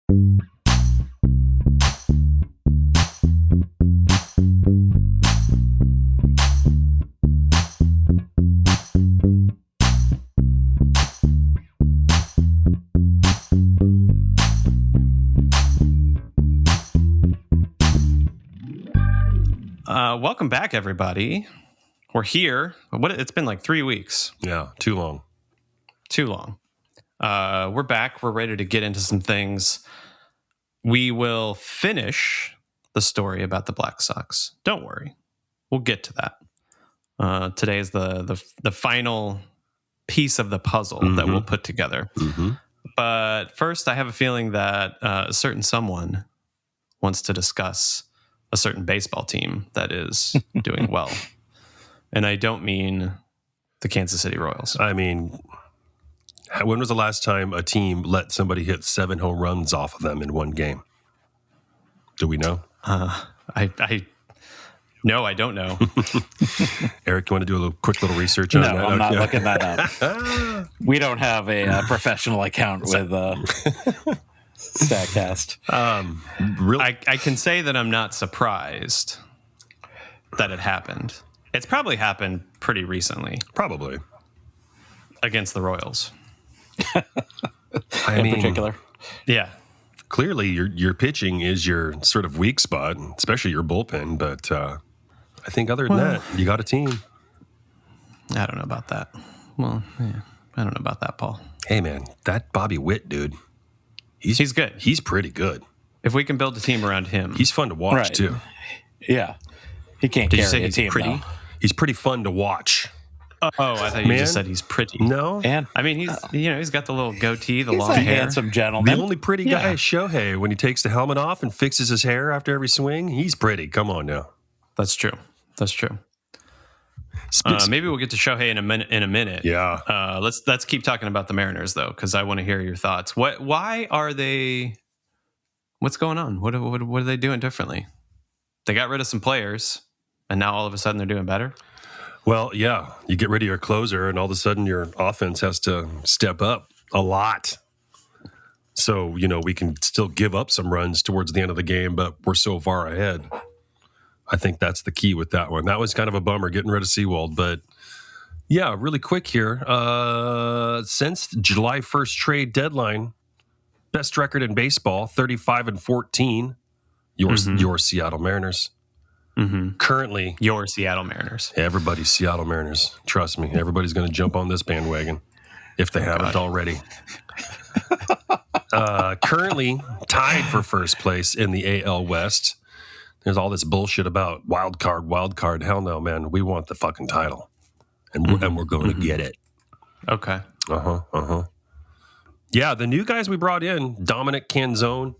Welcome back, everybody. We're here. It's been like 3 weeks. Yeah, too long. Too long. We're back. We're ready to get into some things. We will finish the story about the Black Sox. Don't worry. We'll get to that. Today is the final piece of the puzzle that we'll put together. Mm-hmm. But first, I have a feeling that a certain someone wants to discuss a certain baseball team that is doing well. And I don't mean the Kansas City Royals. I mean, when was the last time a team let somebody hit 7 home runs off of them in one game? Do we know? No, I don't know. Eric, you want to do a quick little research on that? No, I'm not looking that up. We don't have a professional account with StatCast. Really? I can say that I'm not surprised that it happened. It's probably happened pretty recently. Probably. Against the Royals. In particular. Yeah. Clearly, your pitching is your sort of weak spot, especially your bullpen. But I think other than that, you got a team. I don't know about that. Well, yeah, I don't know about that, Paul. Hey, man, that Bobby Witt dude. He's good. He's pretty good. If we can build a team around him. He's fun to watch, too. Yeah. He can't carry a team, pretty? He's pretty fun to watch. Oh, I thought you just said he's pretty. No. And I mean, he's got the little goatee, the long hair. He's a handsome gentleman. The only pretty guy is Shohei. When he takes the helmet off and fixes his hair after every swing, he's pretty. Come on now. That's true. Maybe we'll get to Shohei in a minute. Yeah. Let's keep talking about the Mariners though, because I want to hear your thoughts. Why are they? What's going on? What are they doing differently? They got rid of some players, and now all of a sudden they're doing better. Well, yeah. You get rid of your closer, and all of a sudden your offense has to step up a lot. So we can still give up some runs towards the end of the game, but we're so far ahead. I think that's the key with that one. That was kind of a bummer getting rid of Seawald, but yeah, really quick here. Since July 1st trade deadline, best record in baseball, 35-14. Your Seattle Mariners. Mm-hmm. Currently, your Seattle Mariners. Everybody's Seattle Mariners. Trust me, everybody's going to jump on this bandwagon if they haven't already. Currently tied for first place in the AL West. There's all this bullshit about wild card. Hell no, man. We want the fucking title, and we're going to get it. Okay. Yeah, the new guys we brought in, Dominic Canzone,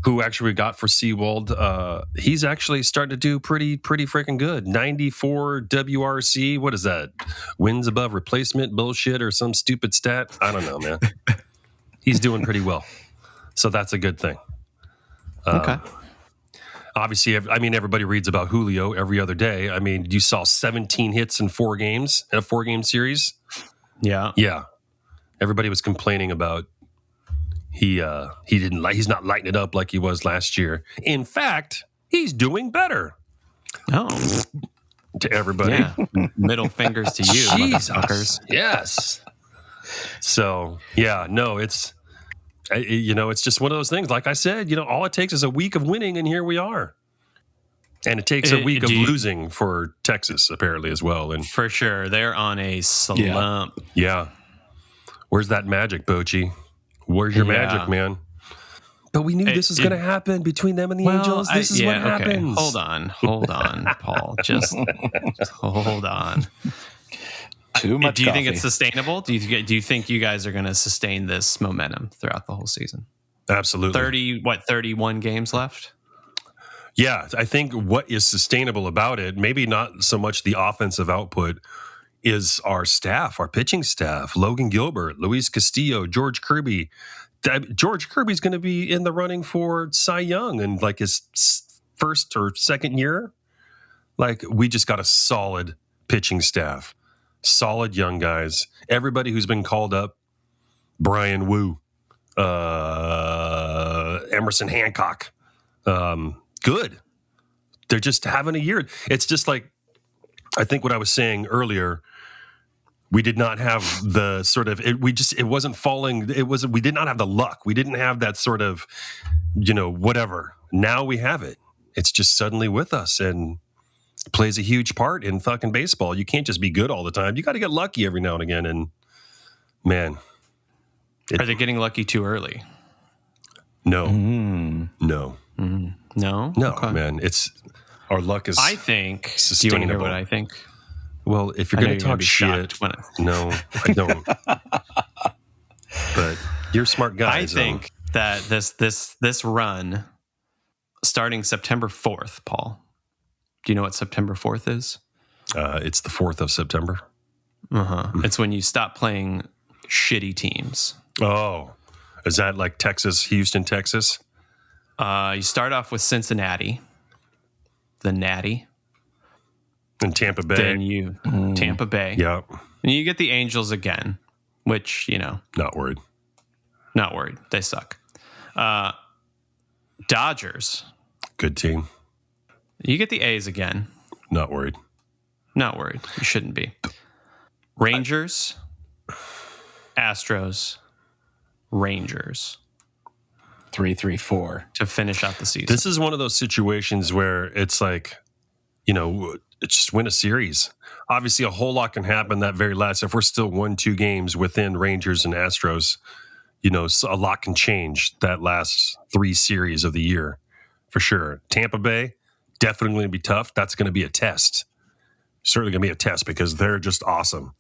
who actually we got for Seawald, he's actually starting to do pretty freaking good. 94 WRC. What is that? Wins above replacement bullshit or some stupid stat? I don't know, man. He's doing pretty well, so that's a good thing. Okay. Obviously, everybody reads about Julio every other day. I mean, you saw 17 hits in 4 games in a 4-game series. Yeah. Everybody was complaining about he's not lighting it up like he was last year. In fact, he's doing better. Oh, to everybody. Yeah. Middle fingers to you, motherfuckers. Yes. So yeah, no, it's just one of those things. Like I said, all it takes is a week of winning, and here we are. And it takes a week of losing for Texas, apparently, as well. And for sure, they're on a slump. Yeah. Where's that magic, Bochy? Where's your magic, man? But we knew this was going to happen between them and the Angels. This is what happens. Hold on, Paul. Just hold on. Too much Do you think coffee. it's sustainable? Do you think you guys are going to sustain this momentum throughout the whole season? Absolutely. 31 games left? Yeah, I think what is sustainable about it, maybe not so much the offensive output, is our staff, our pitching staff. Logan Gilbert, Luis Castillo, George Kirby. George Kirby's going to be in the running for Cy Young in like his first or second year. Like, we just got a solid pitching staff. Solid young guys. Everybody who's been called up, Brian Wu, Emerson Hancock. Good. They're just having a year. It's just like, I think what I was saying earlier, we did not have the sort of, it wasn't falling. We did not have the luck. We didn't have that sort of, whatever. Now we have it. It's just suddenly with us and plays a huge part in fucking baseball. You can't just be good all the time. You got to get lucky every now and again. And man. Are they getting lucky too early? No. No. No? No, Okay. man. Our luck is I think, sustainable. do you want to hear what I think? Well, if you're going to talk shit, no, I don't. But you're a smart guy. I think that this run, starting September 4th, Paul. Do you know what September 4th is? It's the 4th of September. It's when you stop playing shitty teams. Oh, is that like Texas, Houston, Texas? You start off with Cincinnati, the Natty. And Tampa Bay. Then Tampa Bay. Yeah. And you get the Angels again, which, Not worried. Not worried. They suck. Dodgers. Good team. You get the A's again. Not worried. Not worried. You shouldn't be. Rangers. Astros. Rangers. 3-3-4 to finish out the season. This is one of those situations where it's like, just win a series. Obviously, a whole lot can happen that very last. If we're still 1-2 games within Rangers and Astros, a lot can change that last 3 series of the year for sure. Tampa Bay, definitely going to be tough. That's going to be a test. Certainly going to be a test because they're just awesome.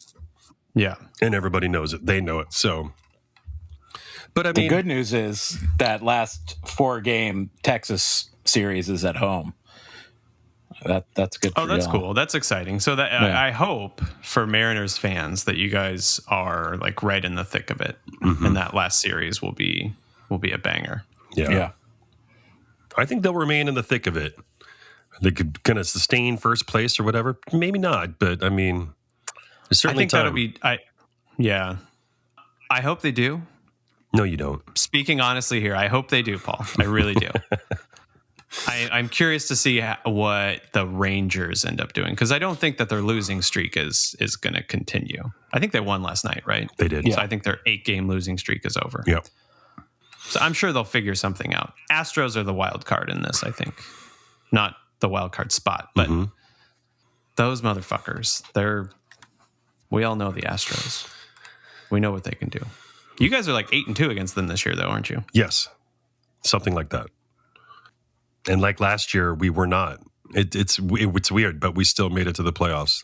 Yeah. And everybody knows it. They know it. So, but I mean, the good news is that last 4-game Texas series is at home. That's good. Oh, that's cool. That's exciting. So that I hope for Mariners fans that you guys are like right in the thick of it, and that last series will be a banger. Yeah. I think they'll remain in the thick of it. They could kind of sustain first place or whatever. Maybe not, but I mean, there's certainly that'll be. I hope they do. No, you don't. Speaking honestly here, I hope they do, Paul. I really do. I'm curious to see what the Rangers end up doing because I don't think that their losing streak is going to continue. I think they won last night, right? They did. So I think their 8-game losing streak is over. Yep. So I'm sure they'll figure something out. Astros are the wild card in this, I think. Not the wild card spot, but those motherfuckers, we all know the Astros. We know what they can do. You guys are like 8-2 against them this year, though, aren't you? Yes. Something like that. And like last year, we were not. It's weird, but we still made it to the playoffs.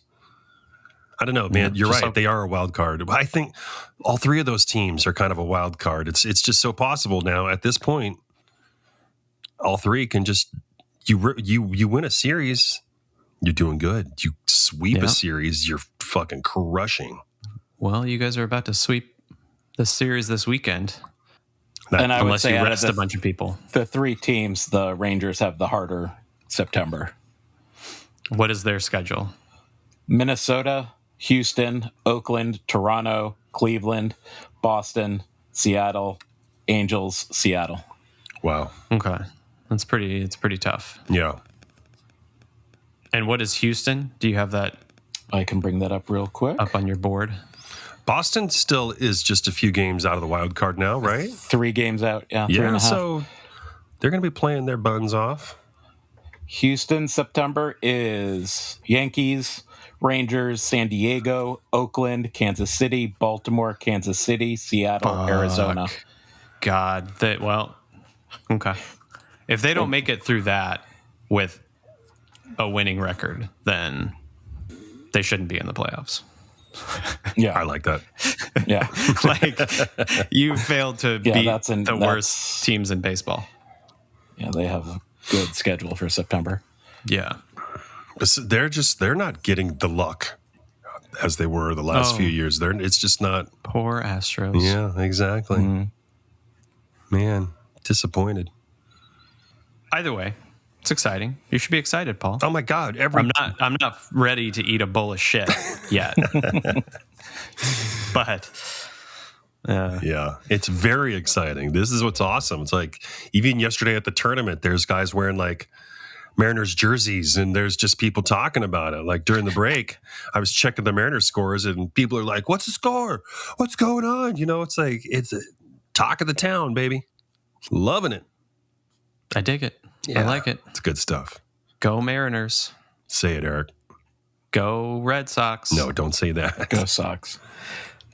I don't know, man. You're right. They are a wild card. I think all 3 of those teams are kind of a wild card. It's just so possible now at this point. All 3 can just you win a series, you're doing good. You sweep a series, you're fucking crushing. Well, you guys are about to sweep the series this weekend. And I would unless say you rest a bunch of people. The 3 teams, the Rangers have the harder September. What is their schedule? Minnesota, Houston, Oakland, Toronto, Cleveland, Boston, Seattle, Angels, Seattle. Wow. Okay. It's pretty tough. Yeah. And what is Houston? Do you have that? I can bring that up real quick. Up on your board. Boston still is just a few games out of the wild card now, right? 3 games out. Yeah. 3.5. So they're going to be playing their buns off. Houston, September is Yankees, Rangers, San Diego, Oakland, Kansas City, Baltimore, Kansas City, Seattle, Arizona. God. Okay. If they don't make it through that with a winning record, then they shouldn't be in the playoffs. Yeah, I like that. Yeah. Like you failed to beat the worst teams in baseball. Yeah, they have a good schedule for September. Yeah. They're not getting the luck as they were the last few years. It's just not. Poor Astros. Yeah, exactly. Man, disappointed. Either way, it's exciting. You should be excited, Paul. Oh my God! I'm not ready to eat a bowl of shit yet, but Yeah, it's very exciting. This is what's awesome. It's like even yesterday at the tournament, there's guys wearing like Mariners jerseys, and there's just people talking about it. Like during the break, I was checking the Mariners scores, and people are like, "What's the score? What's going on?" You know, it's like it's a talk of the town, baby. Loving it. I dig it. Yeah, I like it. It's good stuff. Go Mariners. Say it, Eric. Go Red Sox. No, don't say that. Go Sox.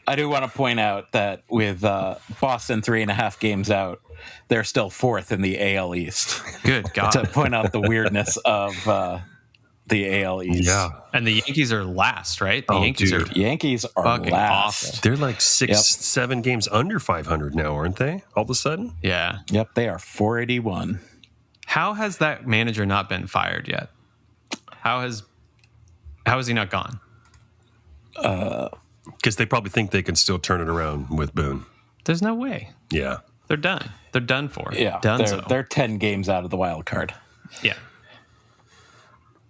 I do want to point out that with Boston 3.5 games out, they're still fourth in the AL East. Good God. To point out the weirdness of the AL East. Yeah, And the Yankees are last, right? The Yankees dude. are Yankees are fucking last. awful. they're like 7 games under 500 now, aren't they? All of a sudden, Yeah. Yep, they are 481. How has that manager not been fired yet? How has he not gone? because they probably think they can still turn it around with Boone. There's no way. Yeah, They're done. They're done for. Yeah, Done. they're 10 games out of the wild card. Yeah.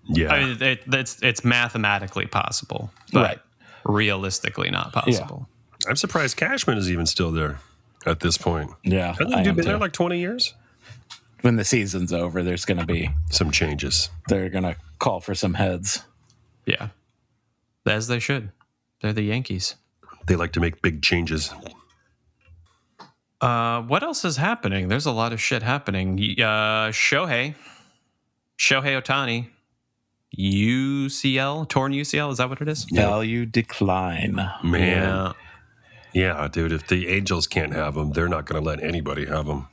yeah. I mean, it's mathematically possible, but Right. realistically not possible. I'm surprised Cashman is even still there at this point. Yeah, Hasn't I the dude am been there too. like 20 years? When the season's over, there's going to be Some changes. they're going to call for some heads. Yeah. As they should. They're the Yankees. They like to make big changes. What else is happening? There's a lot of shit happening. Shohei Ohtani, UCL, torn UCL. Is that what it is? Value decline. Man. Yeah, dude, if the Angels can't have him, they're not going to let anybody have him.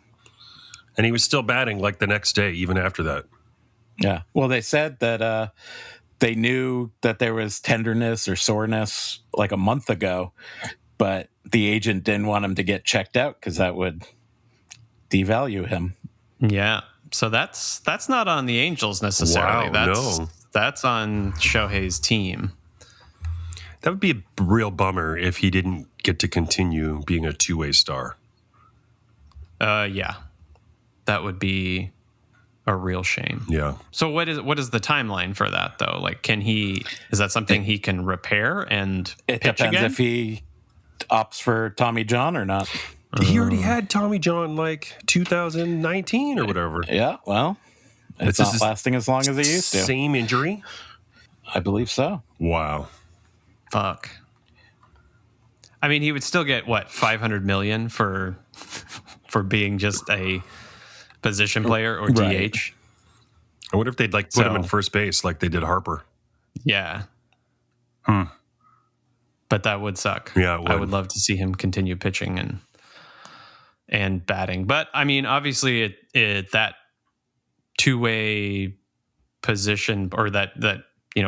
And he was still batting like the next day, even after that. Yeah. Well, they said that they knew that there was tenderness or soreness like a month ago, but the agent didn't want him to get checked out because that would devalue him. Yeah. So that's not on the Angels necessarily. Wow, that's on Shohei's team. That would be a real bummer if he didn't get to continue being a two-way star. Yeah. That would be a real shame. Yeah. So what is the timeline for that though? Like, is that something he can repair and It pitch depends again? if he opts for Tommy John or not. He already had Tommy John like 2019 or whatever. Yeah, well, it's This not is lasting as long as it used to. Same injury? I believe so. Wow. Fuck. I mean, he would still get what, 500 million for being just a position player or Right. DH. I wonder if they'd like put him in So- first base like they did Harper. Yeah. But that would suck. Yeah, it would. I would love to see him continue pitching and batting. But I mean, obviously, it that two-way position, or that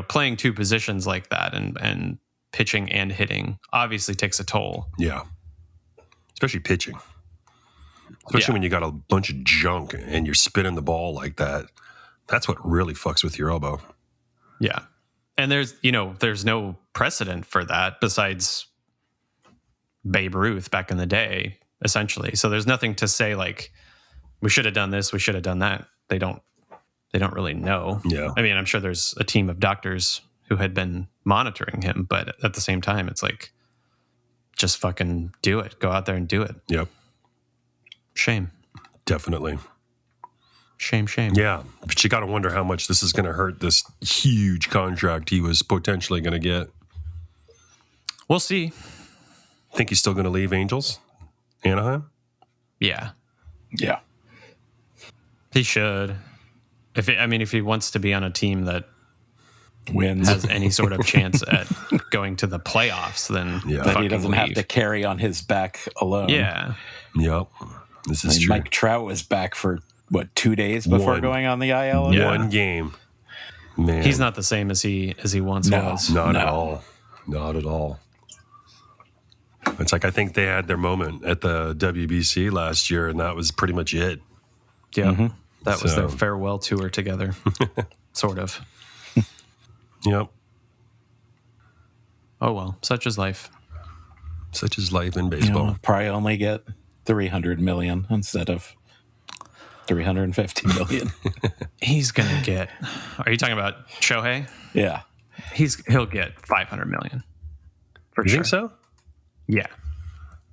playing two positions like that and pitching and hitting obviously takes a toll. Yeah. Especially pitching. Especially Yeah. when you got a bunch of junk and you're spinning the ball like that. That's what really fucks with your elbow. Yeah. And there's no precedent for that besides Babe Ruth back in the day, essentially. So there's nothing to say like, we should have done this, we should have done that. They don't really know. Yeah. I mean, I'm sure there's a team of doctors who had been monitoring him, but at the same time, it's like, just fucking do it. Go out there and do it. Yep. Shame. Definitely. Shame. Yeah. But you got to wonder how much this is going to hurt this huge contract he was potentially going to get. We'll see. Think he's still going to leave Angels? Anaheim? Yeah. Yeah. He should. If he wants to be on a team that Wins. has any sort of chance at going to the playoffs, then Yeah. That he fucking doesn't have leave. to carry on his back alone. Yeah. Yep. This I is mean, true. Mike Trout was back for 2 days before One. going on the IL. Yeah. One game. Man. He's not the same as he once No. was. Not at No. all. Not at all. It's like I think they had their moment at the WBC last year, and that was pretty much it. Yeah. That was So- their farewell tour together. Sort of. Yep. Oh well, such is life. Such is life in You baseball. know, probably only get 300 million instead of 350 million. He's gonna get. Are you talking about Shohei?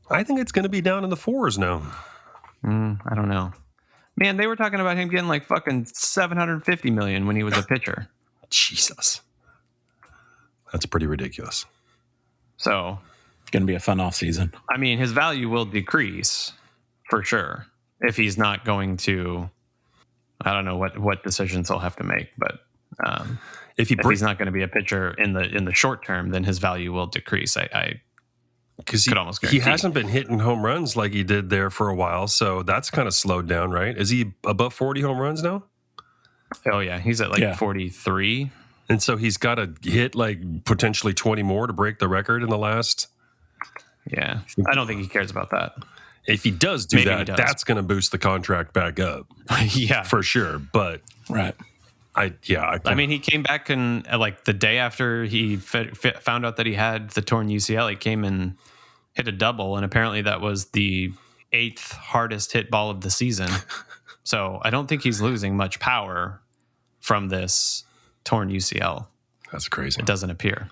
I think it's going to be down in the 4s now. I don't know. Man, they were talking about him getting like fucking $750 million when he was a pitcher. Jesus. That's pretty ridiculous. So It's going to be a fun off season. I mean, his value will decrease for sure if he's not going to. I don't know what decisions he'll have to make, but if he's not going to be a pitcher in the short term, then his value will decrease. I because could almost guarantee. He hasn't been hitting home runs like he did there for a while, so that's kind of slowed down, right? Is he above 40 home runs now? Oh yeah, he's at like 43. And so he's got to hit like potentially 20 more to break the record in the last. Yeah. I don't think he cares about that. If he does do that, that's going to boost the contract back up. Yeah. For sure. But right. I mean, he came back and like the day after he found out that he had the torn UCL, he came and hit a double. And apparently that was the 8th hardest hit ball of the season. So I don't think he's losing much power from this torn UCL. That's crazy. It doesn't appear.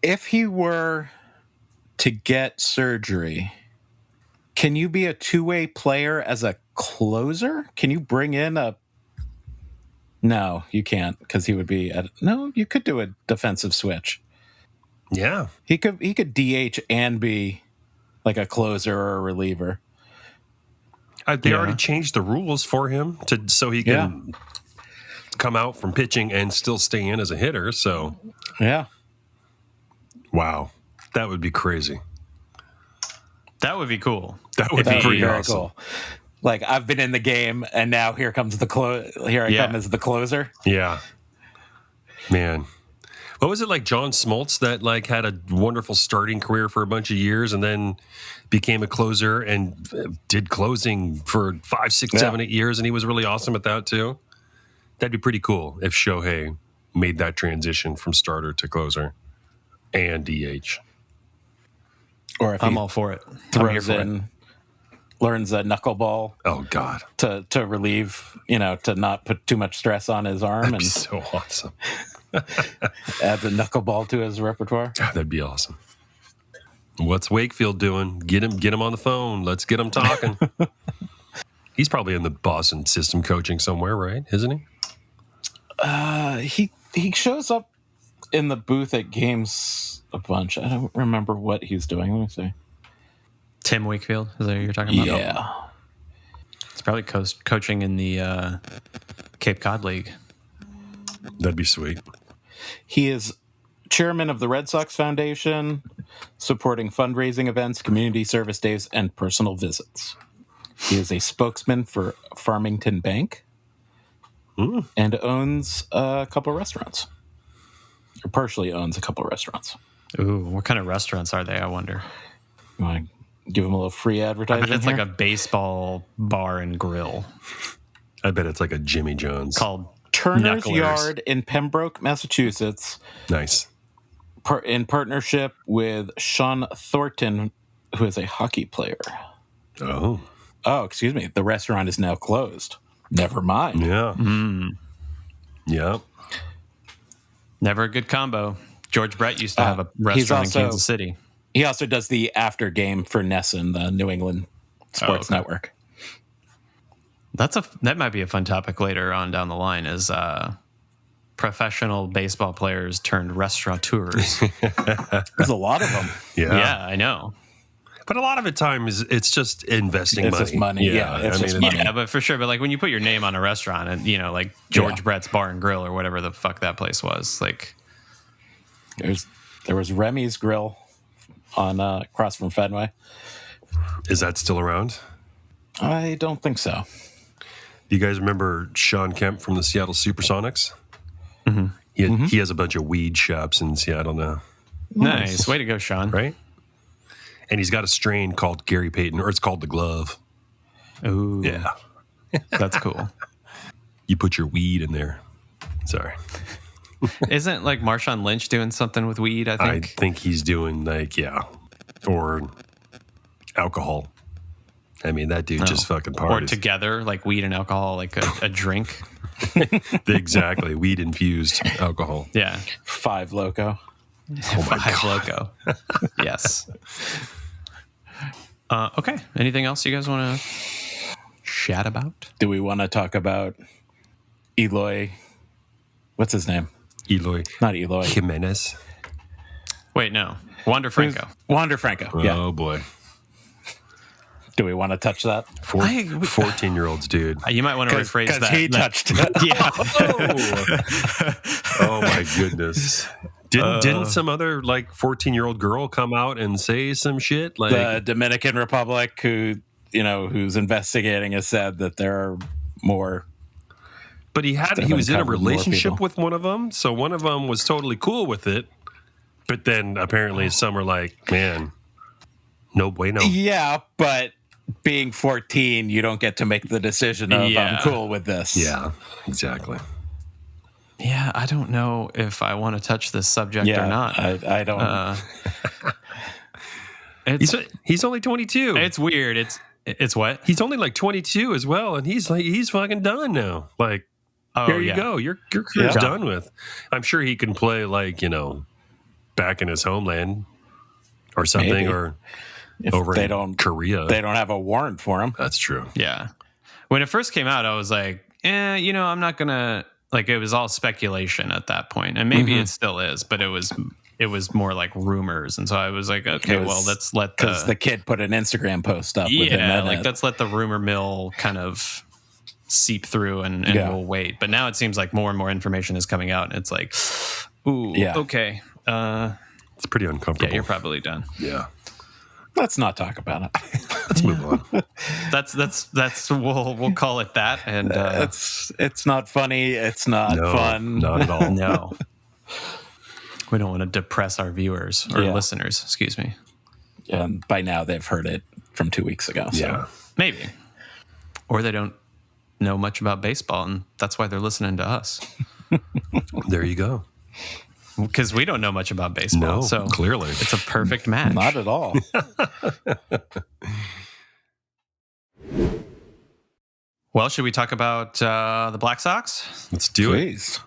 If he were to get surgery, can you be a two-way player as a closer? Can you bring in a... No, you can't, because he would be... No, you could do a defensive switch. Yeah. He could DH and be like a closer or a reliever. They already changed the rules for him so he can come out from pitching and still stay in as a hitter. So, yeah. Wow. That would be crazy. That would be cool. That would be pretty very awesome. cool. Like, I've been in the game, and now here comes the come as the closer. Yeah. Man. What was it like John Smoltz that like had a wonderful starting career for a bunch of years and then became a closer and did closing for 5, 6, 7, 8 years, and he was really awesome at that too? That'd be pretty cool if Shohei made that transition from starter to closer and DH. Or if I'm all for it. Learns a knuckleball. Oh God. To relieve, to not put too much stress on his arm. That'd be so awesome. Add the knuckleball to his repertoire. That'd be awesome. What's Wakefield doing? Get him on the phone. Let's get him talking. He's probably in the Boston system coaching somewhere, right? Isn't he? He shows up in the booth at games a bunch. I don't remember what he's doing. Let me see. Tim Wakefield, is that what you're talking about? Yeah. It's probably coaching in the Cape Cod League. That'd be sweet. He is chairman of the Red Sox Foundation, supporting fundraising events, community service days, and personal visits. He is a spokesman for Farmington Bank and owns a couple of restaurants. Or partially owns a couple of restaurants. Ooh, what kind of restaurants are they, I wonder? You want to give him a little free advertising? I bet it's like a baseball bar and grill. I bet it's like a Jimmy John's. Called Turner's Knucklers. Yard in Pembroke, Massachusetts. Nice. In partnership with Sean Thornton, who is a hockey player. Oh, excuse me. The restaurant is now closed. Never mind. Yeah. Yeah. Never a good combo. George Brett used to have a restaurant in Kansas City. He also does the after game for NESN, the New England Sports Network. That might be a fun topic later on down the line, is professional baseball players turned restaurateurs. There's a lot of them. Yeah, I know. But a lot of the time it's just investing money. It's just money. Yeah, it's just money. Yeah, but for sure. But like when you put your name on a restaurant and, like George Brett's Bar and Grill or whatever the fuck that place was, like. There was Remy's Grill on across from Fenway. Is that still around? I don't think so. Do you guys remember Sean Kemp from the Seattle Supersonics? Mm-hmm. He has a bunch of weed shops in Seattle now. Nice. Way to go, Sean. Right? And he's got a strain called Gary Payton, or it's called the Glove. Ooh. Yeah. That's cool. You put your weed in there. Sorry. Isn't like Marshawn Lynch doing something with weed, I think? I think he's doing or alcohol. I mean, that dude just fucking parties. Or together, like weed and alcohol, like a drink. Exactly. Weed infused alcohol. Yeah. 5 Loco. Oh my God. Loco. Yes. Okay. Anything else you guys want to chat about? Do we want to talk about Eloy? What's his name? Eloy. Not Eloy. Jimenez. Wait, no. Wander Franco. Wander Franco. Yeah. Oh, boy. Do we want to touch that? 14-year-olds, dude. You might want to rephrase that. Because he touched it. Yeah. Oh, my goodness. Didn't some other 14-year-old girl come out and say some shit? The Dominican Republic, who's investigating, has said that there are more. But he was in a relationship with one of them, so one of them was totally cool with it. But then apparently some are like, man, no bueno. Yeah, but being 14, you don't get to make the decision of I'm cool with this. Yeah, exactly. Yeah, I don't know if I want to touch this subject or not. I don't. He's only 22. It's weird. It's what? He's only 22 as well, and he's fucking done now. Here you go. Your career's done with. I'm sure he can play back in his homeland or something. Maybe. Or if over they in don't, Korea. They don't have a warrant for him. That's true. Yeah. When it first came out, I was like, I'm not going to, it was all speculation at that point. And maybe it still is, but it was more like rumors. And so I was like, okay, let's let because the kid put an Instagram post up. Yeah. Let's let the rumor mill kind of seep through and we'll wait. But now it seems like more and more information is coming out. And it's like, ooh, okay. It's pretty uncomfortable. Yeah, you're probably done. Yeah. Let's not talk about it. Let's move on. That's we'll call it that. And it's not funny. It's not fun. Not at all. No. We don't want to depress our viewers or listeners. Excuse me. And by now they've heard it from 2 weeks ago. So. Yeah, maybe, or they don't know much about baseball, and that's why they're listening to us. There you go. Because we don't know much about baseball. No, so clearly. It's a perfect match. Not at all. Well, should we talk about the Black Sox? Let's do it.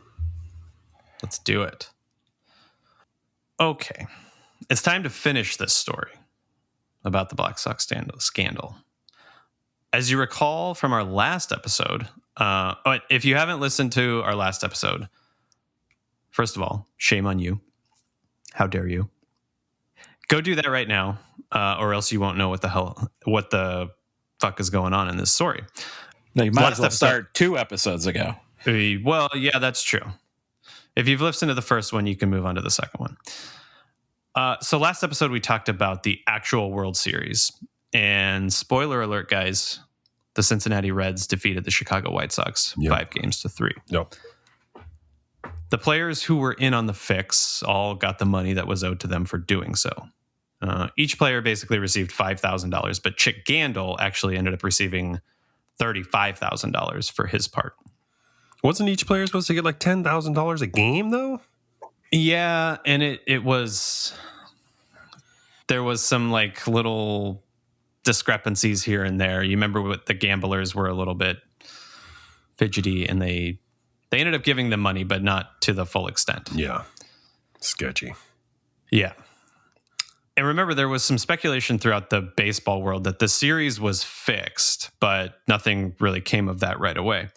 Let's do it. Okay. It's time to finish this story about the Black Sox scandal. As you recall from our last episode, if you haven't listened to our last episode, first of all, shame on you. How dare you? Go do that right now, or else you won't know what the fuck is going on in this story. No, you might as well start 2 episodes ago. Well, yeah, that's true. If you've listened to the first one, you can move on to the second one. So last episode, we talked about the actual World Series. And spoiler alert, guys, the Cincinnati Reds defeated the Chicago White Sox 5-3. Yep. The players who were in on the fix all got the money that was owed to them for doing so. Each player basically received $5,000, but Chick Gandil actually ended up receiving $35,000 for his part. Wasn't each player supposed to get $10,000 a game, though? Yeah, and it was... There was some little discrepancies here and there. You remember what the gamblers were a little bit fidgety, and they ended up giving them money, but not to the full extent. Yeah. Sketchy. Yeah. And remember, there was some speculation throughout the baseball world that the series was fixed, but nothing really came of that right away.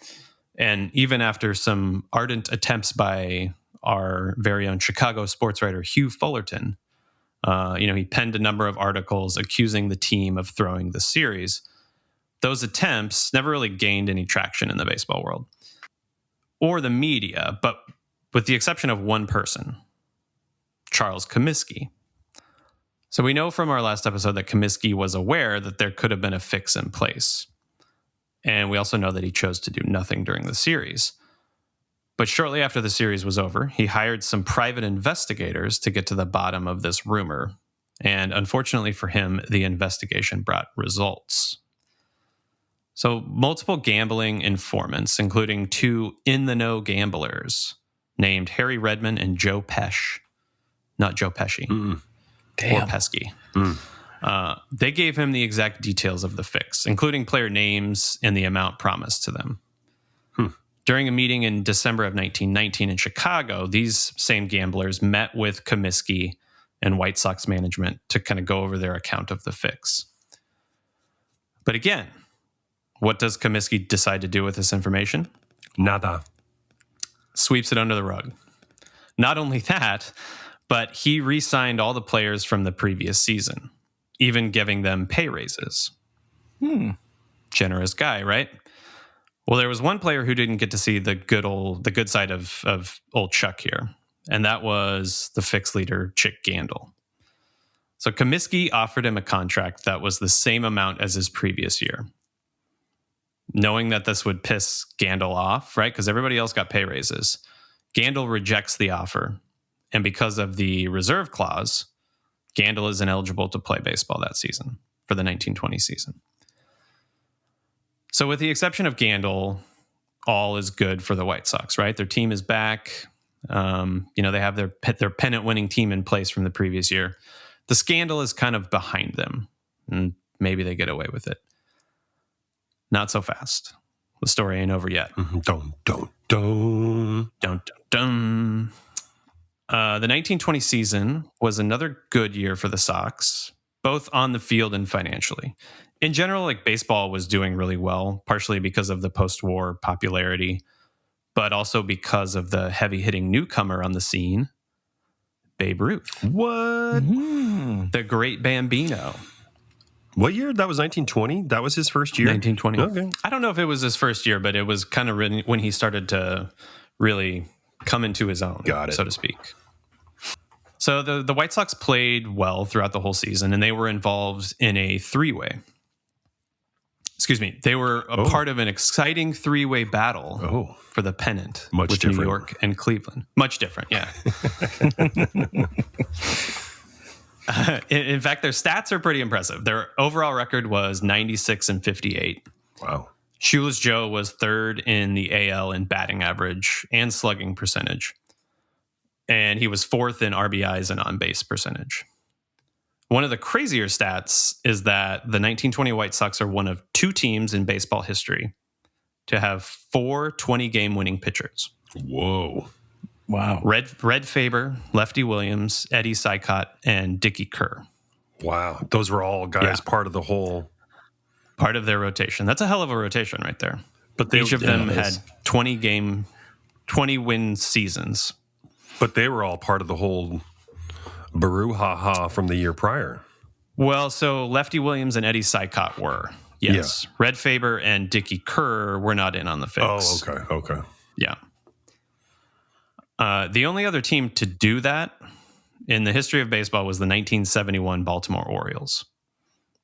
And even after some ardent attempts by our very own Chicago sports writer, Hugh Fullerton, he penned a number of articles accusing the team of throwing the series. Those attempts never really gained any traction in the baseball world or the media, but with the exception of one person, Charles Comiskey. So we know from our last episode that Comiskey was aware that there could have been a fix in place. And we also know that he chose to do nothing during the series. But shortly after the series was over, he hired some private investigators to get to the bottom of this rumor. And unfortunately for him, the investigation brought results. So multiple gambling informants, including 2 in-the-know gamblers named Harry Redmond and Joe Pesci. Not Joe Pesci. Or Pesky. They gave him the exact details of the fix, including player names and the amount promised to them. During a meeting in December of 1919 in Chicago, these same gamblers met with Comiskey and White Sox management to kind of go over their account of the fix. But again, what does Comiskey decide to do with this information? Nada. Sweeps it under the rug. Not only that, but he re-signed all the players from the previous season, even giving them pay raises. Generous guy, right? Well, there was one player who didn't get to see the good side of old Chuck here, and that was the fixed leader, Chick Gandil. So Comiskey offered him a contract that was the same amount as his previous year, knowing that this would piss Gandil off, right? Because everybody else got pay raises. Gandil rejects the offer, and because of the reserve clause, Gandil is ineligible to play baseball that season for the 1920 season. So with the exception of Gandil, all is good for the White Sox, right? Their team is back. They have their pennant-winning team in place from the previous year. The scandal is kind of behind them, and maybe they get away with it. Not so fast. The story ain't over yet. Dun, dun, dun. Dun, dun, dun. The 1920 season was another good year for the Sox, both on the field and financially. In general, like baseball was doing really well, partially because of the post-war popularity, but also because of the heavy-hitting newcomer on the scene, Babe Ruth. What? The great Bambino. What year? That was 1920? That was his first year? 1920. Okay. I don't know if it was his first year, but it was kind of when he started to really come into his own, Got it. so to speak. So the White Sox played well throughout the whole season, and they were involved in a three-way. Excuse me. They were a part of an exciting three-way battle for the pennant Much with different. New York and Cleveland. Much different, yeah. In fact, their stats are pretty impressive. Their overall record was 96-58. Wow. Shoeless Joe was third in the AL in batting average and slugging percentage. And he was fourth in RBIs and on-base percentage. One of the crazier stats is that the 1920 White Sox are one of two teams in baseball history to have 4 20-game winning pitchers. Whoa. Wow. Red Faber, Lefty Williams, Eddie Sicott, and Dickie Kerr. Wow. Those were all guys part of the whole... Part of their rotation. That's a hell of a rotation right there. But Each of them had 20-win seasons. But they were all part of the whole brouhaha from the year prior. Well, so Lefty Williams and Eddie Sicott were. Yes. Yeah. Red Faber and Dickie Kerr were not in on the fix. Oh, okay. Yeah. The only other team to do that in the history of baseball was the 1971 Baltimore Orioles.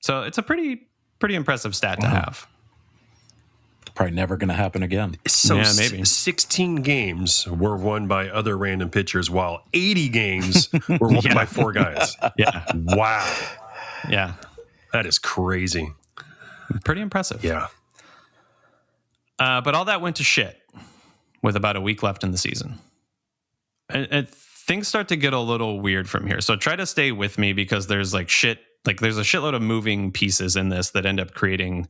So it's a pretty impressive stat to have. Probably never going to happen again. So Yeah, maybe. 16 games were won by other random pitchers, while 80 games were won by 4 guys. Yeah. Wow. Yeah. That is crazy. Pretty impressive. Yeah. But all that went to shit with about a week left in the season. And things start to get a little weird from here. So try to stay with me because there's there's a shitload of moving pieces in this that end up creating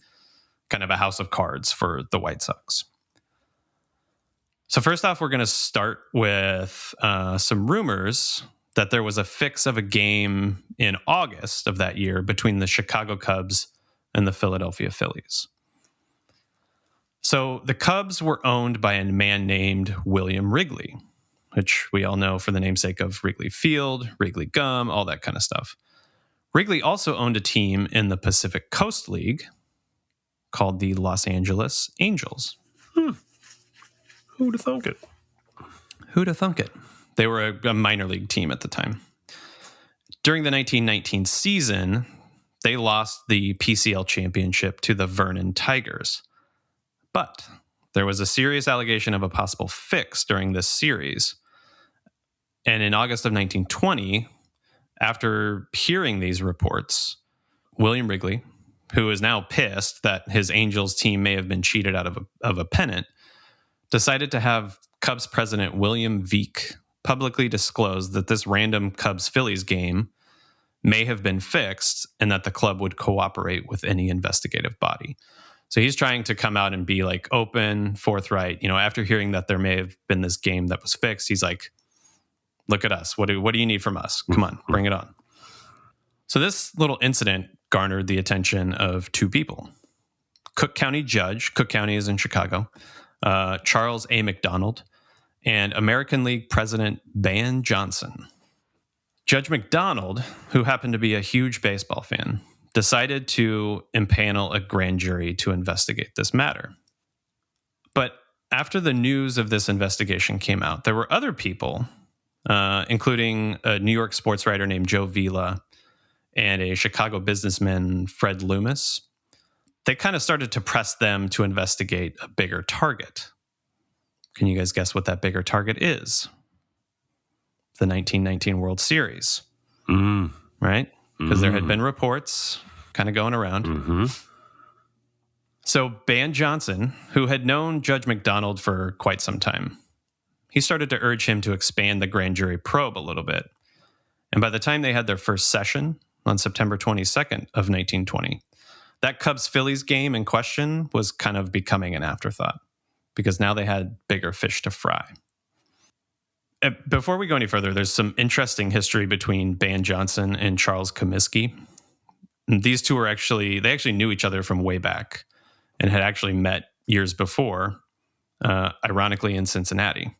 kind of a house of cards for the White Sox. So first off, we're going to start with some rumors that there was a fix of a game in August of that year between the Chicago Cubs and the Philadelphia Phillies. So the Cubs were owned by a man named William Wrigley, which we all know for the namesake of Wrigley Field, Wrigley Gum, all that kind of stuff. Wrigley also owned a team in the Pacific Coast League called the Los Angeles Angels. Who'd have thunk it? Who'd have thunk it? They were a minor league team at the time. During the 1919 season, they lost the PCL championship to the Vernon Tigers. But there was a serious allegation of a possible fix during this series. And in August of 1920, after hearing these reports, William Wrigley, who is now pissed that his Angels team may have been cheated out of a pennant, decided to have Cubs president William Veeck publicly disclose that this random Cubs-Phillies game may have been fixed and that the club would cooperate with any investigative body. So he's trying to come out and be open, forthright. After hearing that there may have been this game that was fixed, he's like, look at us. What do you need from us? Come on, bring it on. So this little incident garnered the attention of two people. Cook County judge, Cook County is in Chicago, Charles A. McDonald, and American League president Ban Johnson. Judge McDonald, who happened to be a huge baseball fan, decided to impanel a grand jury to investigate this matter. But after the news of this investigation came out, there were other people, including a New York sports writer named Joe Vila and a Chicago businessman, Fred Loomis. They kind of started to press them to investigate a bigger target. Can you guys guess what that bigger target is? The 1919 World Series, right? Because there had been reports kind of going around. Mm-hmm. So Ban Johnson, who had known Judge McDonald for quite some time, he started to urge him to expand the grand jury probe a little bit. And by the time they had their first session on September 22nd of 1920, that Cubs-Phillies game in question was kind of becoming an afterthought because now they had bigger fish to fry. Before we go any further, there's some interesting history between Ban Johnson and Charles Comiskey. And these two they actually knew each other from way back and had actually met years before, ironically in Cincinnati.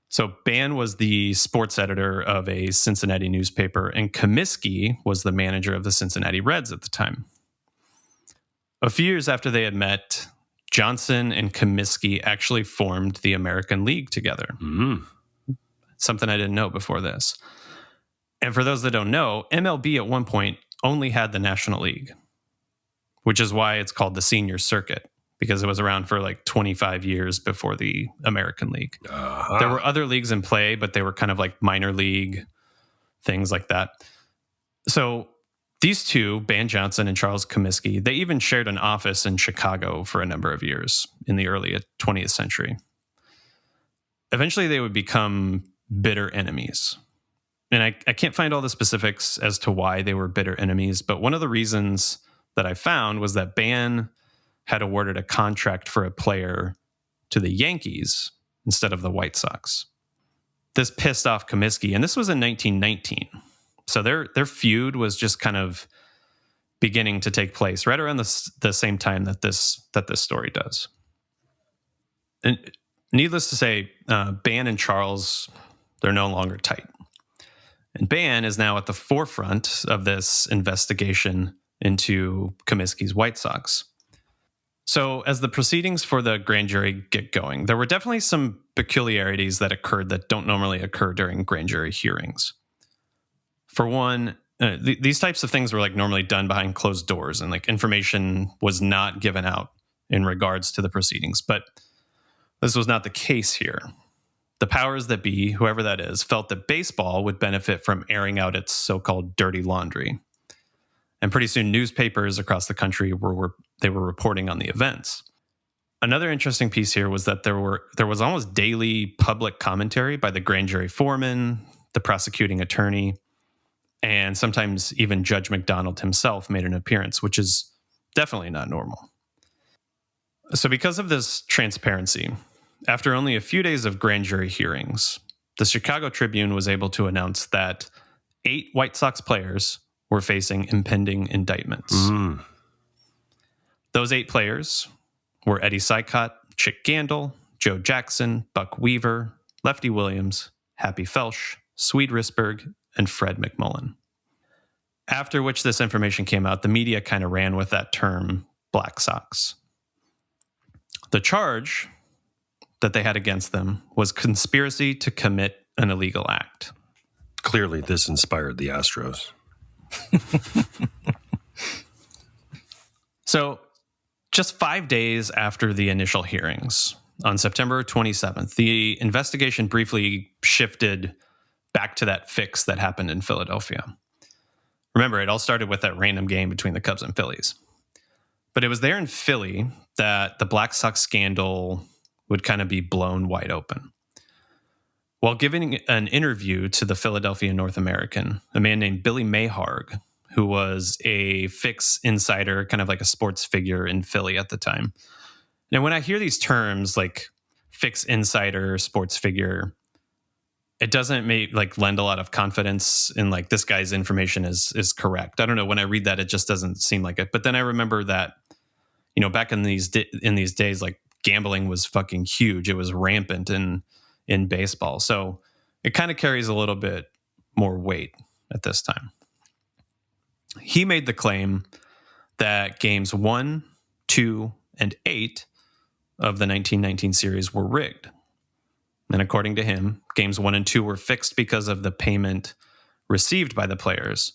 So Ban was the sports editor of a Cincinnati newspaper, and Comiskey was the manager of the Cincinnati Reds at the time. A few years after they had met, Johnson and Comiskey actually formed the American League together. Mm-hmm. Something I didn't know before this. And for those that don't know, MLB at one point only had the National League, which is why it's called the Senior Circuit, because it was around for like 25 years before the American League. Uh-huh. There were other leagues in play, but they were kind of like minor league, things like that. So these two, Ban Johnson and Charles Comiskey, they even shared an office in Chicago for a number of years in the early 20th century. Eventually, they would become bitter enemies. And I can't find all the specifics as to why they were bitter enemies, but one of the reasons that I found was that Ban had awarded a contract for a player to the Yankees instead of the White Sox. This pissed off Comiskey, and this was in 1919. So their feud was just kind of beginning to take place right around the same time that this story does. And needless to say, Ban and Charles, they're no longer tight. And Ban is now at the forefront of this investigation into Comiskey's White Sox. So as the proceedings for the grand jury get going, there were definitely some peculiarities that occurred that don't normally occur during grand jury hearings. For one, these types of things were like normally done behind closed doors, and like information was not given out in regards to the proceedings. But this was not the case here. The powers that be, whoever that is, felt that baseball would benefit from airing out its so-called dirty laundry. And pretty soon newspapers across the country were reporting on the events. Another interesting piece here was that there was almost daily public commentary by the grand jury foreman, the prosecuting attorney, and sometimes even Judge McDonald himself made an appearance, which is definitely not normal. So because of this transparency, after only a few days of grand jury hearings, the Chicago Tribune was able to announce that 8 White Sox players were facing impending indictments. Mm. Those 8 players were Eddie Sicott, Chick Gandil, Joe Jackson, Buck Weaver, Lefty Williams, Happy Felsch, Swede Risberg, and Fred McMullen. After which this information came out, the media kind of ran with that term, Black Sox. The charge that they had against them was conspiracy to commit an illegal act. Clearly, this inspired the Astros. So, just 5 days after the initial hearings, on September 27th, the investigation briefly shifted back to that fix that happened in Philadelphia. Remember, it all started with that random game between the Cubs and Phillies. But it was there in Philly that the Black Sox scandal would kind of be blown wide open. While giving an interview to the Philadelphia North American, a man named Billy Mayharg, who was a fix insider, kind of like a sports figure in Philly at the time. Now, when I hear these terms like fix insider, sports figure, it doesn't lend a lot of confidence in like this guy's information is correct. I don't know. When I read that, it just doesn't seem like it. But then I remember that back in these days, like gambling was fucking huge. It was rampant in baseball. So it kind of carries a little bit more weight at this time. He made the claim that games 1, 2, and 8 of the 1919 series were rigged. And according to him, games 1 and 2 were fixed because of the payment received by the players.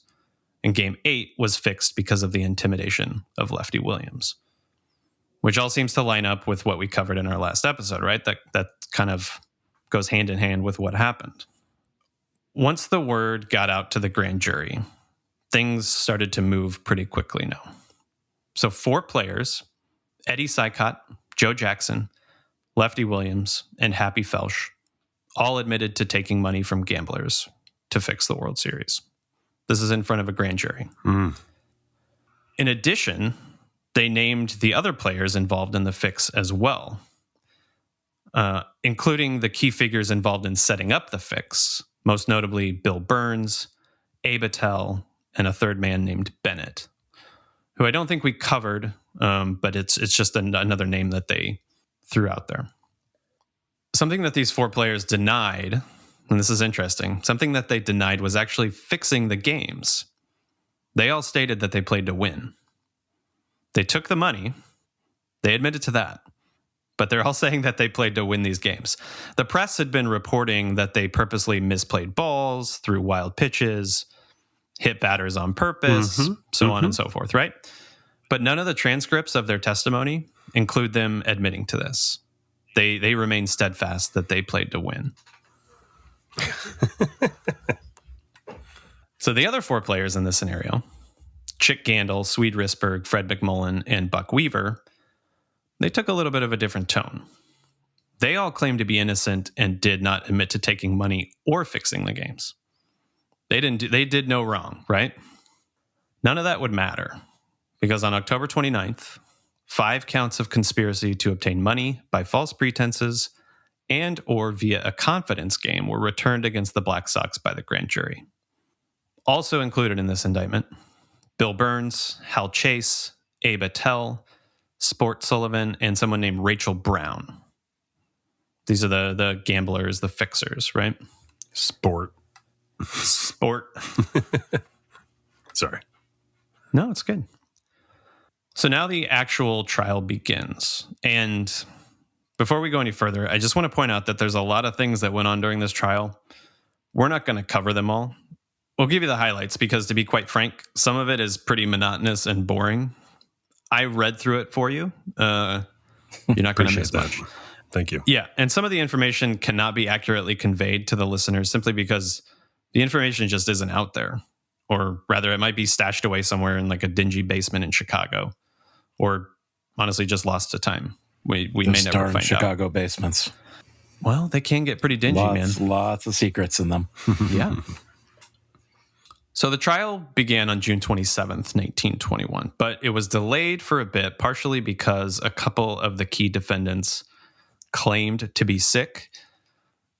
And game 8 was fixed because of the intimidation of Lefty Williams, which all seems to line up with what we covered in our last episode, right? That kind of goes hand in hand with what happened. Once the word got out to the grand jury, things started to move pretty quickly now. So 4 players, Eddie Sykott, Joe Jackson, Lefty Williams, and Happy Felsch, all admitted to taking money from gamblers to fix the World Series. This is in front of a grand jury. In addition, they named the other players involved in the fix as well, including the key figures involved in setting up the fix, most notably Bill Burns, Abe Attell, and a third man named Bennett, who I don't think we covered, but it's just another name that they threw out there. Something that these 4 players denied, and this is interesting, something that they denied was actually fixing the games. They all stated that they played to win. They took the money. They admitted to that. But they're all saying that they played to win these games. The press had been reporting that they purposely misplayed balls, threw wild pitches, hit batters on purpose, so on and so forth, right? But none of the transcripts of their testimony include them admitting to this. They remain steadfast that they played to win. So the other 4 players in this scenario, Chick Gandil, Swede Risberg, Fred McMullen, and Buck Weaver, they took a little bit of a different tone. They all claimed to be innocent and did not admit to taking money or fixing the games. They did no wrong, right? None of that would matter, because on October 29th, 5 counts of conspiracy to obtain money by false pretenses and or via a confidence game were returned against the Black Sox by the grand jury. Also included in this indictment, Bill Burns, Hal Chase, Abe Attell, Sport Sullivan, and someone named Rachel Brown. These are the gamblers, the fixers, right? Sport. Sorry. No, it's good. So now the actual trial begins. And before we go any further, I just want to point out that there's a lot of things that went on during this trial. We're not going to cover them all. We'll give you the highlights because, to be quite frank, some of it is pretty monotonous and boring. I read through it for you. You're not going to miss much. Thank you. Yeah, and some of the information cannot be accurately conveyed to the listeners simply because the information just isn't out there. Or rather, it might be stashed away somewhere in like a dingy basement in Chicago. Or honestly, just lost to time. We may never find Chicago out. Basements. Well, they can get pretty dingy, man. Lots of secrets in them. Yeah. So the trial began on June 27th, 1921, but it was delayed for a bit, partially because a couple of the key defendants claimed to be sick,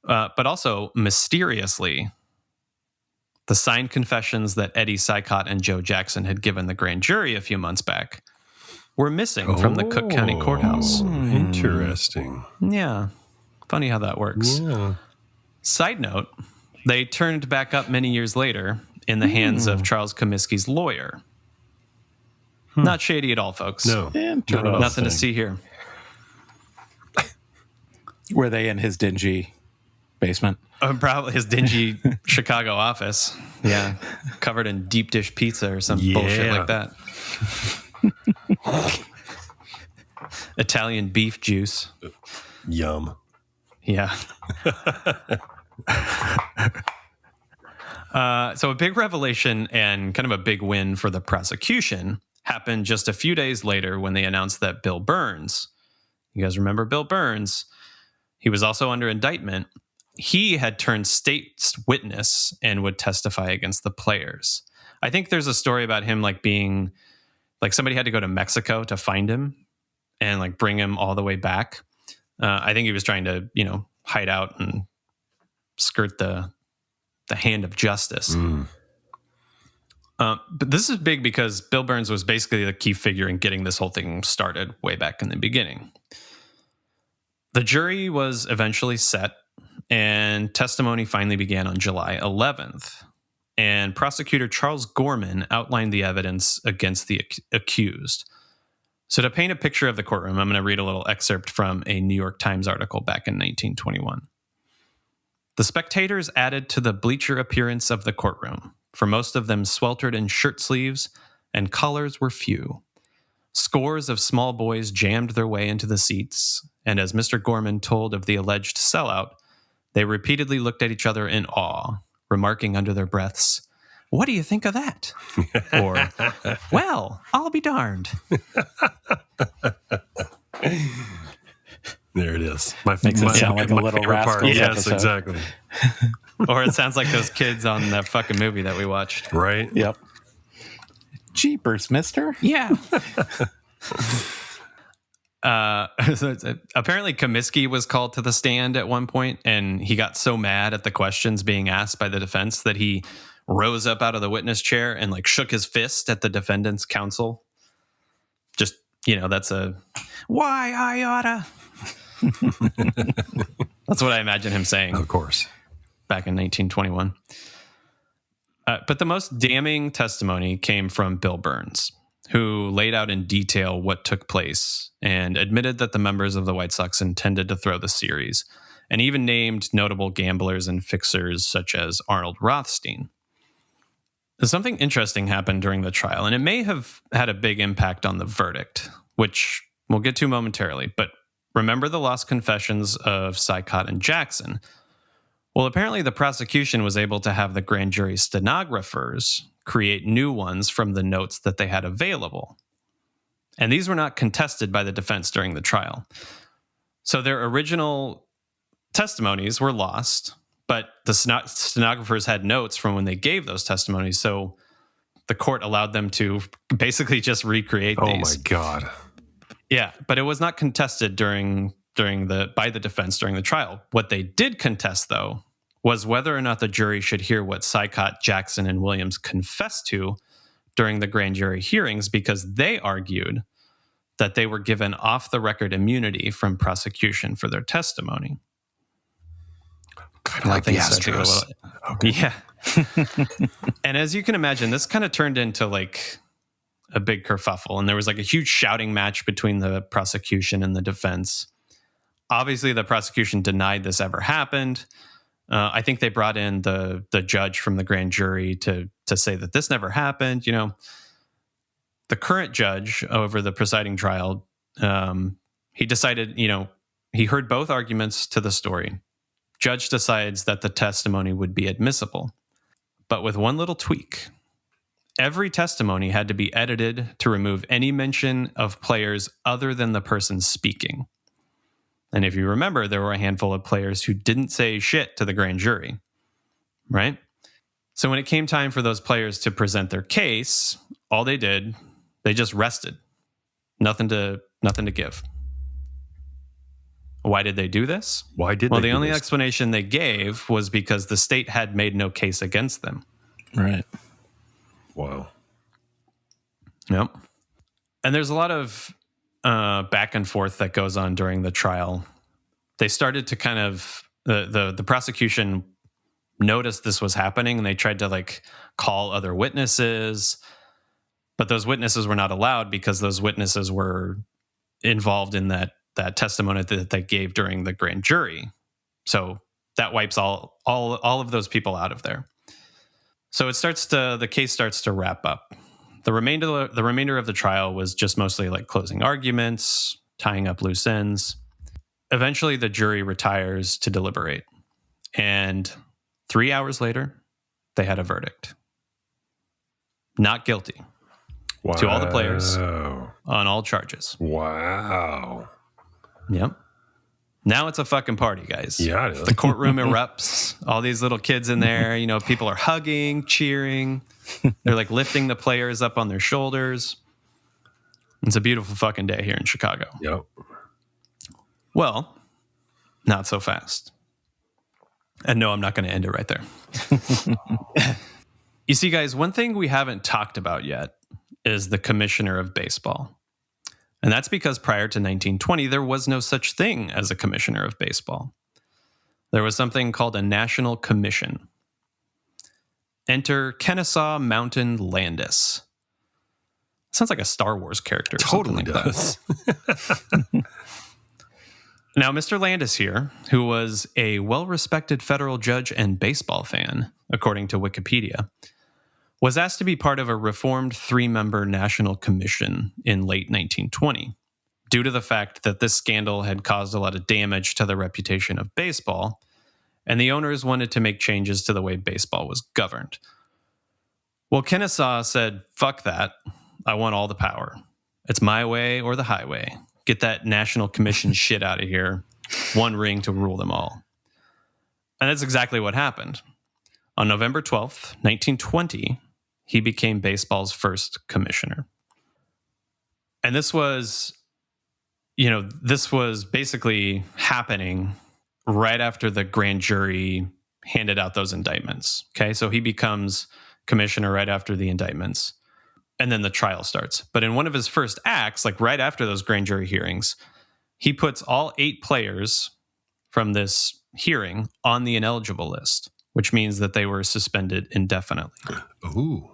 but also mysteriously, the signed confessions that Eddie Sykott and Joe Jackson had given the grand jury a few months back were missing from the Cook County Courthouse. Interesting. Yeah. Funny how that works. Yeah. Side note, they turned back up many years later in the hands of Charles Comiskey's lawyer. Not shady at all, folks. No. Nothing to see here. Were they in his dingy basement? Probably his dingy Chicago office. Yeah. Covered in deep dish pizza or some bullshit like that. Italian beef juice. Yum. Yeah. So a big revelation and kind of a big win for the prosecution happened just a few days later when they announced that Bill Burns, you guys remember Bill Burns, he was also under indictment. He had turned state's witness and would testify against the players. I think there's a story about him like being, like somebody had to go to Mexico to find him and like bring him all the way back. I think he was trying to, hide out and skirt the hand of justice. But this is big because Bill Burns was basically the key figure in getting this whole thing started way back in the beginning. The jury was eventually set, and testimony finally began on July 11th. And prosecutor Charles Gorman outlined the evidence against the accused. So to paint a picture of the courtroom, I'm going to read a little excerpt from a New York Times article back in 1921. The spectators added to the bleacher appearance of the courtroom, for most of them sweltered in shirt sleeves, and callers were few. Scores of small boys jammed their way into the seats, and as Mr. Gorman told of the alleged sellout, they repeatedly looked at each other in awe, remarking under their breaths, "What do you think of that?" Or, "Well, I'll be darned." There it is. Makes it sound like a Little favorite part. Rascals Yes, episode. exactly. Or it sounds like those kids on that fucking movie that we watched. Right? Yep. Jeepers, mister. Yeah. Apparently Comiskey was called to the stand at one point, and he got so mad at the questions being asked by the defense that he rose up out of the witness chair and like shook his fist at the defendant's counsel. Just, that's a why I oughta. That's what I imagine him saying. Of course. Back in 1921. But the most damning testimony came from Bill Burns, who laid out in detail what took place and admitted that the members of the White Sox intended to throw the series, and even named notable gamblers and fixers such as Arnold Rothstein. Something interesting happened during the trial, and it may have had a big impact on the verdict, which we'll get to momentarily. But remember the lost confessions of Sykott and Jackson? Well, apparently the prosecution was able to have the grand jury stenographers create new ones from the notes that they had available. And these were not contested by the defense during the trial. So their original testimonies were lost, but the stenographers had notes from when they gave those testimonies. So the court allowed them to basically just recreate these. Oh my God. Yeah, but it was not contested by the defense during the trial. What they did contest, though, was whether or not the jury should hear what Sykott, Jackson, and Williams confessed to during the grand jury hearings, because they argued that they were given off-the-record immunity from prosecution for their testimony. Kind of like the Astros. Okay. Yeah. And as you can imagine, this kind of turned into like a big kerfuffle, and there was like a huge shouting match between the prosecution and the defense. Obviously, the prosecution denied this ever happened. I think they brought in the judge from the grand jury to say that this never happened. The current judge over the presiding trial, he decided, he heard both arguments to the story. Judge decides that the testimony would be admissible, but with one little tweak. Every testimony had to be edited to remove any mention of players other than the person speaking. And if you remember, there were a handful of players who didn't say shit to the grand jury, right? So when it came time for those players to present their case, all they did, they just rested. Nothing to give. Why did they do this? Why did Well, they the do only this? explanation they gave was because the state had made no case against them. Right. Wow. Yep. And there's a lot of back and forth that goes on during the trial. They started to kind of the prosecution noticed this was happening, and they tried to like call other witnesses, but those witnesses were not allowed because those witnesses were involved in that testimony that they gave during the grand jury. So that wipes all of those people out of there. So the case starts to wrap up. The remainder of the trial was just mostly like closing arguments, tying up loose ends. Eventually, the jury retires to deliberate. And 3 hours later, they had a verdict. Not guilty. Wow. To all the players on all charges. Wow. Yep. Now it's a fucking party, guys. Yeah, it is. The courtroom erupts. All these little kids in there, people are hugging, cheering. They're like lifting the players up on their shoulders. It's a beautiful fucking day here in Chicago. Yep. Well, not so fast. And no, I'm not going to end it right there. You see, guys, one thing we haven't talked about yet is the commissioner of baseball. And that's because prior to 1920, there was no such thing as a commissioner of baseball. There was something called a national commission. Enter Kennesaw Mountain Landis. Sounds like a Star Wars character. Totally does. Now, Mr. Landis here, who was a well-respected federal judge and baseball fan, according to Wikipedia, was asked to be part of a reformed 3-member national commission in late 1920, due to the fact that this scandal had caused a lot of damage to the reputation of baseball, and the owners wanted to make changes to the way baseball was governed. Well, Kennesaw said, fuck that. I want all the power. It's my way or the highway. Get that national commission shit out of here. One ring to rule them all. And that's exactly what happened. On November 12th, 1920, he became baseball's first commissioner. And this was basically happening right after the grand jury handed out those indictments. Okay, so he becomes commissioner right after the indictments. And then the trial starts. But in one of his first acts, like right after those grand jury hearings, he puts all 8 players from this hearing on the ineligible list, which means that they were suspended indefinitely. Ooh.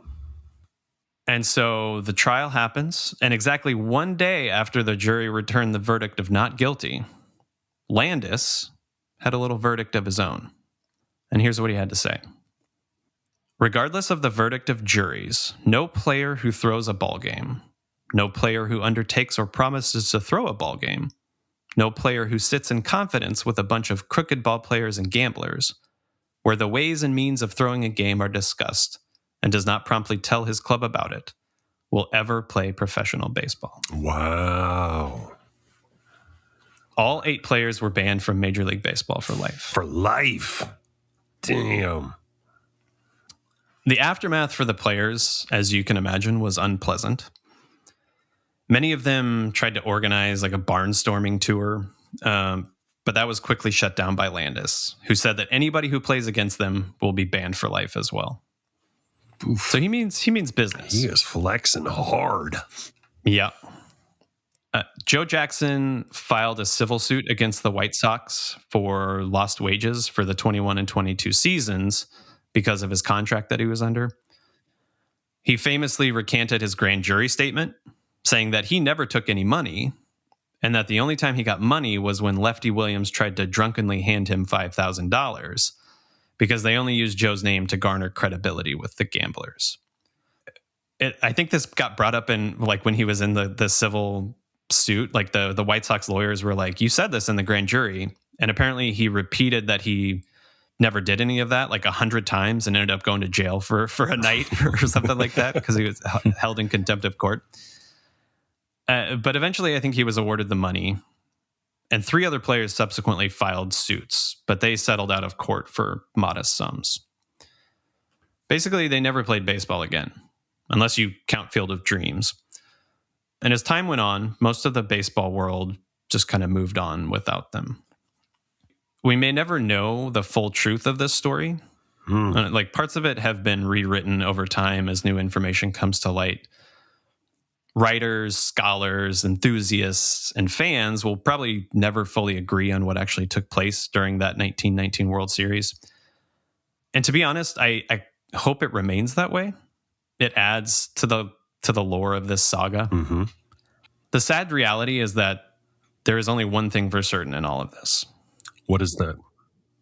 And so the trial happens, and exactly one day after the jury returned the verdict of not guilty, Landis had a little verdict of his own. And here's what he had to say. Regardless of the verdict of juries, no player who throws a ball game, no player who undertakes or promises to throw a ball game, no player who sits in confidence with a bunch of crooked ball players and gamblers, where the ways and means of throwing a game are discussed and does not promptly tell his club about it, will ever play professional baseball. Wow. All 8 players were banned from Major League Baseball for life. For life. Damn. The aftermath for the players, as you can imagine, was unpleasant. Many of them tried to organize like a barnstorming tour, but that was quickly shut down by Landis, who said that anybody who plays against them will be banned for life as well. Oof. So he means business. He is flexing hard. Yeah. Joe Jackson filed a civil suit against the White Sox for lost wages for the 21 and 22 seasons because of his contract that he was under. He famously recanted his grand jury statement, saying that he never took any money and that the only time he got money was when Lefty Williams tried to drunkenly hand him $5,000 because they only used Joe's name to garner credibility with the gamblers. I think this got brought up in like when he was in the civil suit, like the White Sox lawyers were like, you said this in the grand jury. And apparently he repeated that he never did any of that like 100 times and ended up going to jail for a night or something like that because he was held in contempt of court. But eventually I think he was awarded the money, and 3 other players subsequently filed suits, but they settled out of court for modest sums. Basically, they never played baseball again, unless you count Field of Dreams. And as time went on, most of the baseball world just kind of moved on without them. We may never know the full truth of this story. Like parts of it have been rewritten over time as new information comes to light. Writers, scholars, enthusiasts, and fans will probably never fully agree on what actually took place during that 1919 World Series. And to be honest, I hope it remains that way. It adds to the lore of this saga. Mm-hmm. The sad reality is that there is only one thing for certain in all of this. What is that?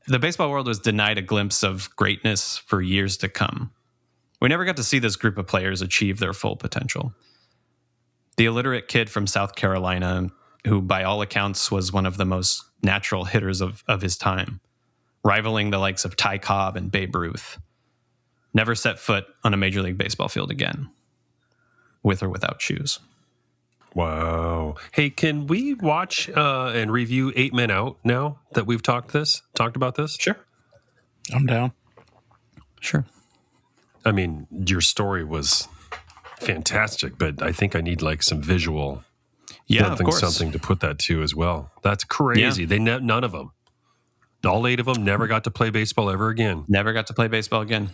The baseball world was denied a glimpse of greatness for years to come. We never got to see this group of players achieve their full potential. The illiterate kid from South Carolina, who by all accounts was one of the most natural hitters of his time, rivaling the likes of Ty Cobb and Babe Ruth, never set foot on a Major League Baseball field again, with or without shoes. Wow. Hey, can we watch and review 8 Men Out now that we've talked about this? Sure. I'm down. Sure. I mean, your story was fantastic, but I think I need like some visual something to put that to as well. That's crazy. Yeah. None of them, all 8 of them never got to play baseball ever again. Never got to play baseball again.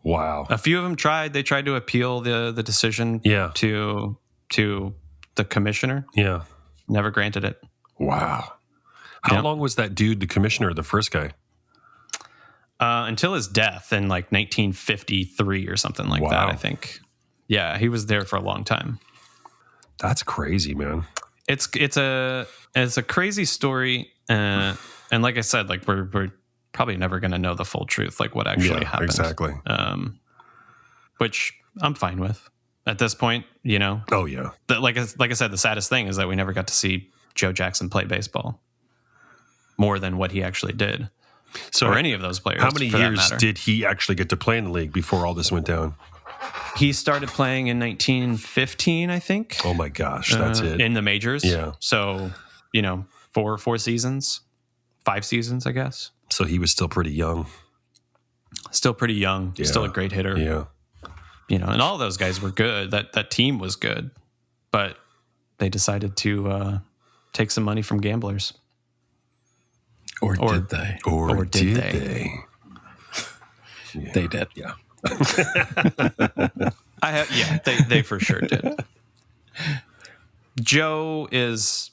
Wow. A few of them tried. They tried to appeal the decision Yeah. to the commissioner. Yeah. Never granted it. Wow. How Yep. long was that dude the commissioner, the first guy? Until his death in like 1953 or something like that, I think. Yeah, he was there for a long time. That's crazy, man. It's a crazy story, and like I said, like we're probably never going to know the full truth, like what actually happened. Exactly. Which I'm fine with at this point. You know. Oh yeah. Like I said, the saddest thing is that we never got to see Joe Jackson play baseball more than what he actually did. So, or any of those players. How many years did he actually get to play in the league before all this went down? He started playing in 1915, I think. Oh my gosh, that's it. In the majors. Yeah. So, 4 seasons, 5 seasons, I guess. So he was still pretty young. Still pretty young. Yeah. Still a great hitter. Yeah. And all those guys were good. That team was good. But they decided to take some money from gamblers. Or did they? Or did they? Yeah. They did. Yeah. They for sure did. Joe is,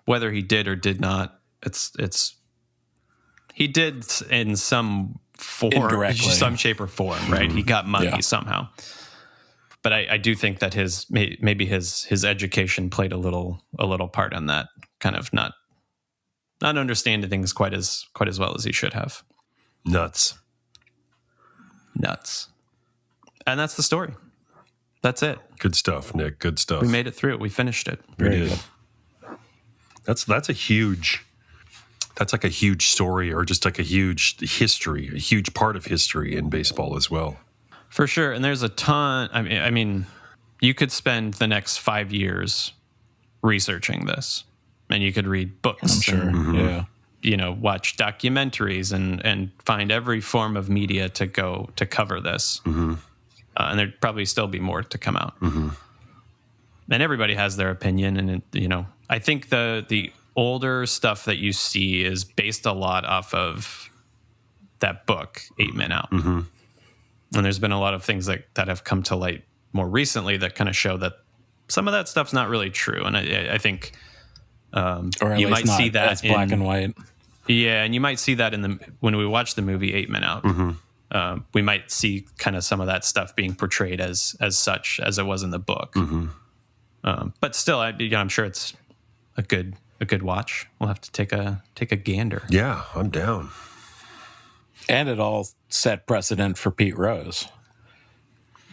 whether he did or did not, it's he did in some form, indirectly, some shape or form, right? He got money somehow. But I do think that maybe his education played a little part in that, kind of not understanding things quite as well as he should have. Nuts. And that's the story. That's it. Good stuff, Nick. Good stuff. We made it through. We finished it. Very good. That's like a huge story, or just like a huge history, a huge part of history in baseball as well. For sure. And there's a ton. I mean, you could spend the next 5 years researching this, and you could read books. I'm sure. And, watch documentaries and find every form of media to cover this. Mm-hmm. And there'd probably still be more to come out. Mm-hmm. And everybody has their opinion. And, I think the older stuff that you see is based a lot off of that book, 8 Men Out. Mm-hmm. And there's been a lot of things that have come to light more recently that kind of show that some of that stuff's not really true. And I think you might see that as black and white. Yeah, and you might see that when we watch the movie 8 Men Out. Mm-hmm. We might see kind of some of that stuff being portrayed as such as it was in the book. Mm-hmm. But still, I'm sure it's a good watch. We'll have to take a gander. Yeah, I'm down. And it all set precedent for Pete Rose.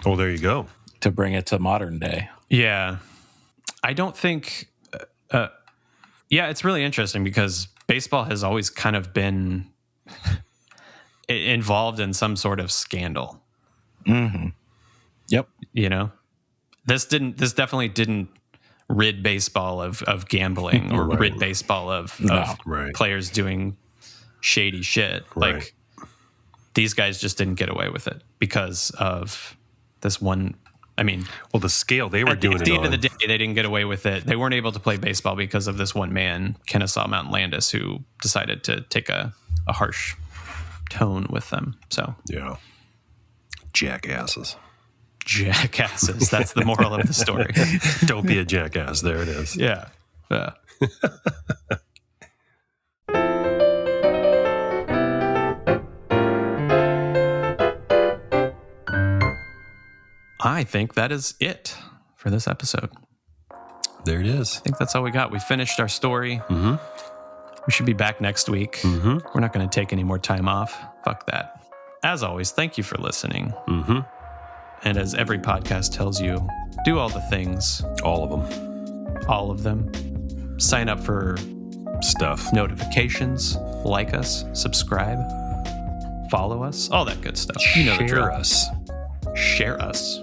Oh, there you go. To bring it to modern day. Yeah. I don't think... it's really interesting because baseball has always kind of been involved in some sort of scandal. Mm-hmm. Yep. This definitely didn't rid baseball of gambling or rid baseball of players doing shady shit. Right. Like, these guys just didn't get away with it because of this one. I mean, well, the scale they were doing it on. At the end of the day, they didn't get away with it. They weren't able to play baseball because of this one man, Kennesaw Mountain Landis, who decided to take a harsh tone with them. So, yeah. Jackasses. That's the moral of the story. Don't be a jackass. There it is. Yeah. I think that is it for this episode. There it is. I think that's all we got. We finished our story. Mm-hmm. We should be back next week. Mm-hmm. We're not going to take any more time off. Fuck that. As always, thank you for listening. Mm-hmm. And as every podcast tells you, do all the things. All of them. All of them. Sign up for stuff. Notifications. Like us. Subscribe. Follow us. All that good stuff. You know the drill. Share us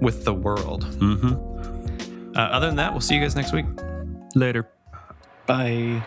with the world. Mm-hmm. Other than that, we'll see you guys next week. Later. Bye.